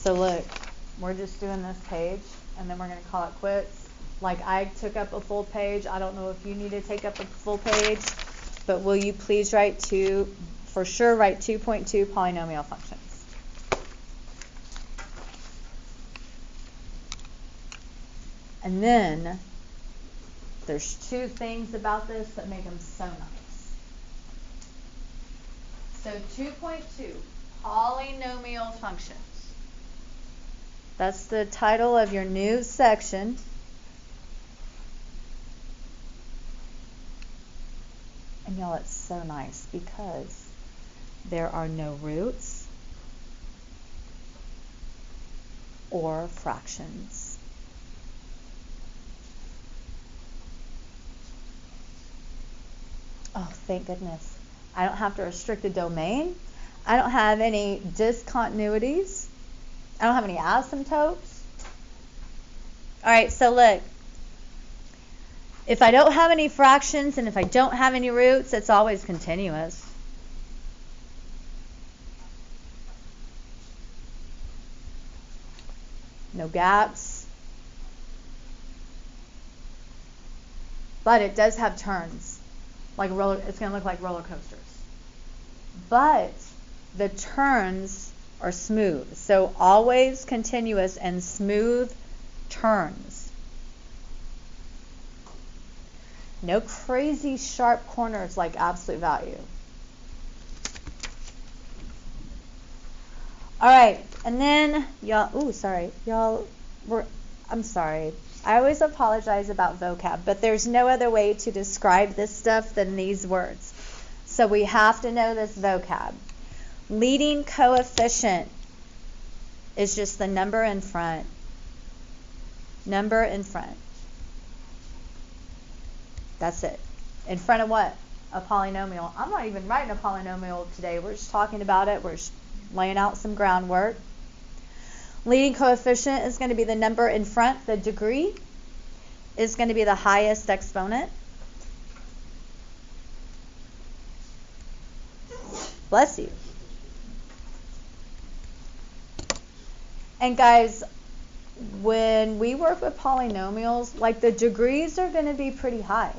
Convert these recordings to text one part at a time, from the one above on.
So look, we're just doing this page, and then we're going to call it quits. Like I took up a full page. I don't know if you need to take up a full page, but will you please write 2.2 polynomial functions. And then there's two things about this that make them so nice. So 2.2, polynomial functions. That's the title of your new section. And y'all, it's so nice because there are no roots or fractions. Oh, thank goodness. I don't have to restrict the domain. I don't have any discontinuities. I don't have any asymptotes. All right, so look. If I don't have any fractions and if I don't have any roots, it's always continuous. No gaps. But it does have turns. Like it's going to look like roller coasters. But the turns are smooth. So always continuous and smooth turns. No crazy sharp corners like absolute value. All right, and then I'm sorry. I always apologize about vocab, but there's no other way to describe this stuff than these words. So we have to know this vocab. Leading coefficient is just the number in front. Number in front. That's it. In front of what? A polynomial. I'm not even writing a polynomial today. We're just talking about it. We're just laying out some groundwork. Leading coefficient is going to be the number in front. The degree is going to be the highest exponent. Bless you. And guys, when we work with polynomials, like the degrees are going to be pretty high.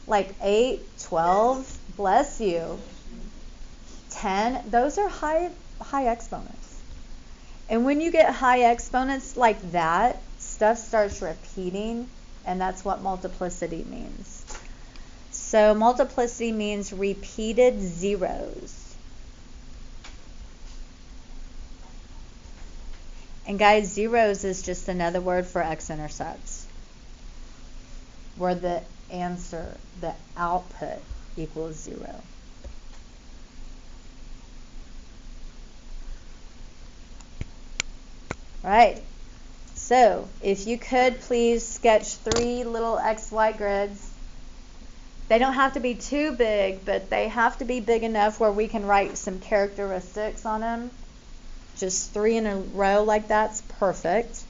Like 8, 12, bless you, 10, those are high exponents. And when you get high exponents like that, stuff starts repeating, and that's what multiplicity means. So multiplicity means repeated zeros. And guys, zeros is just another word for x-intercepts, where the answer, the output, equals 0. Right. So if you could please sketch 3 little XY grids. They don't have to be too big, but they have to be big enough where we can write some characteristics on them. Just 3 in a row like that's perfect.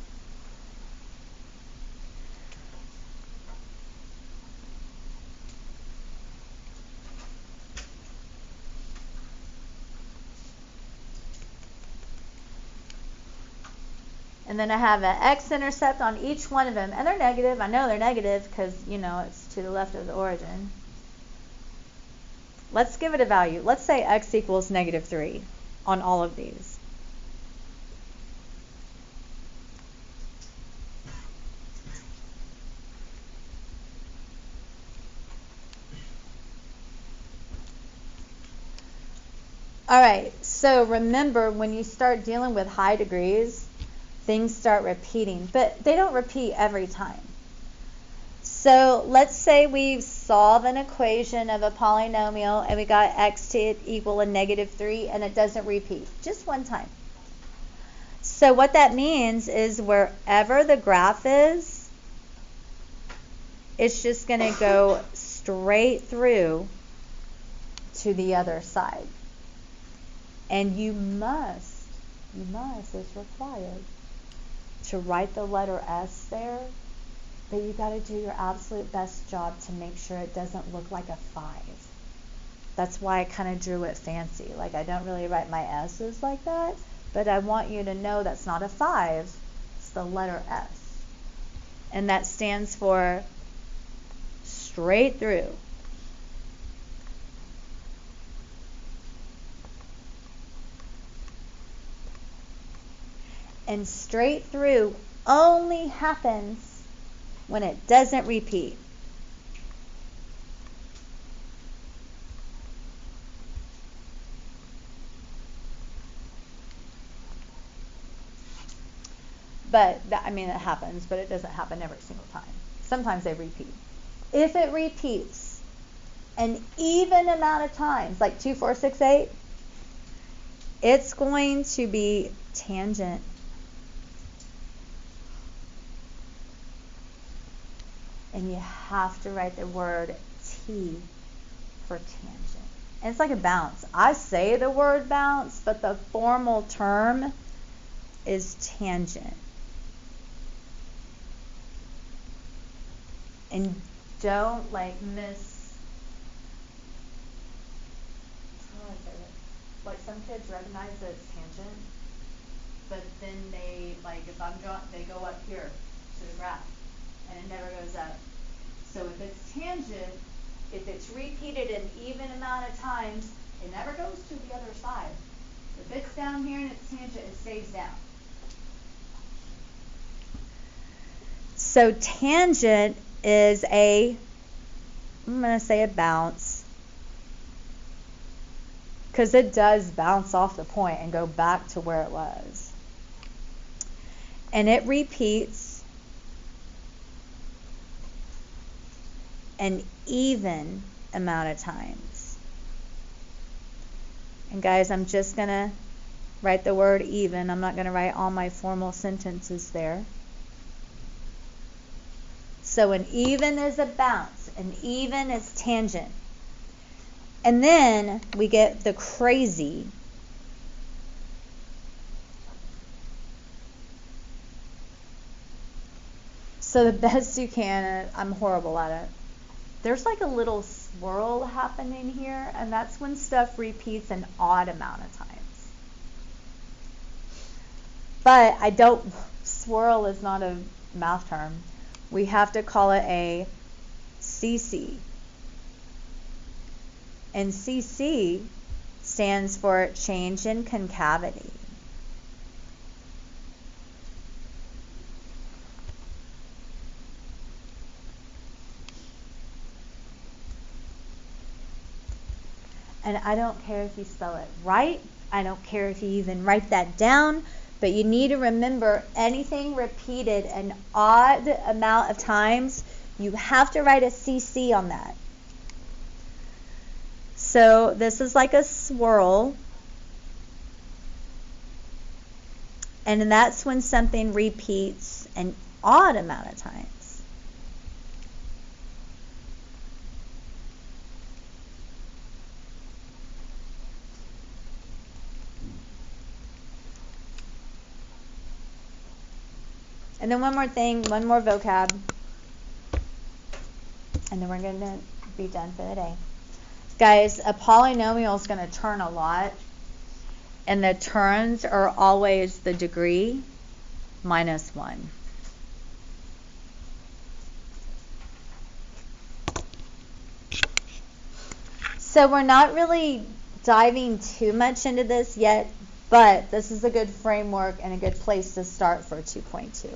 And then I have an x-intercept on each one of them. And they're negative. I know they're negative because, it's to the left of the origin. Let's give it a value. Let's say x equals -3 on all of these. All right, so remember when you start dealing with high degrees, things start repeating, but they don't repeat every time. So let's say we solve an equation of a polynomial and we got x to equal a -3 and it doesn't repeat, just one time. So what that means is wherever the graph is, it's just going to go straight through to the other side. And you must, it's required, to write the letter S there, but you got to do your absolute best job to make sure it doesn't look like a 5. That's why I kind of drew it fancy. Like I don't really write my S's like that But I want you to know that's not a 5. It's the letter S. And that stands for straight through. And straight through only happens when it doesn't repeat. But, it happens, but it doesn't happen every single time. Sometimes they repeat. If it repeats an even amount of times, like 2, 4, 6, 8, it's going to be tangent. And you have to write the word T for tangent. And it's like a bounce. I say the word bounce, but the formal term is tangent. And don't miss. How do I say it? Like some kids recognize that it's tangent, but then they if I'm drawn, they go up here to the graph, and it never goes up. So if it's tangent, if it's repeated an even amount of times, it never goes to the other side. If it's down here and it's tangent, it stays down. So tangent is I'm going to say a bounce, because it does bounce off the point and go back to where it was. And it repeats an even amount of times. And guys, I'm just going to write the word even. I'm not going to write all my formal sentences there. So an even is a bounce. An even is tangent. And then we get the crazy. So the best you can, I'm horrible at it. There's like a little swirl happening here, and that's when stuff repeats an odd amount of times. But swirl is not a math term. We have to call it a CC. And CC stands for change in concavity. And I don't care if you spell it right. I don't care if you even write that down. But you need to remember, anything repeated an odd amount of times, you have to write a CC on that. So this is like a swirl. And that's when something repeats an odd amount of times. And then one more thing, one more vocab, and then we're going to be done for the day. Guys, a polynomial is going to turn a lot, and the turns are always the degree minus 1. So we're not really diving too much into this yet, but this is a good framework and a good place to start for 2.2.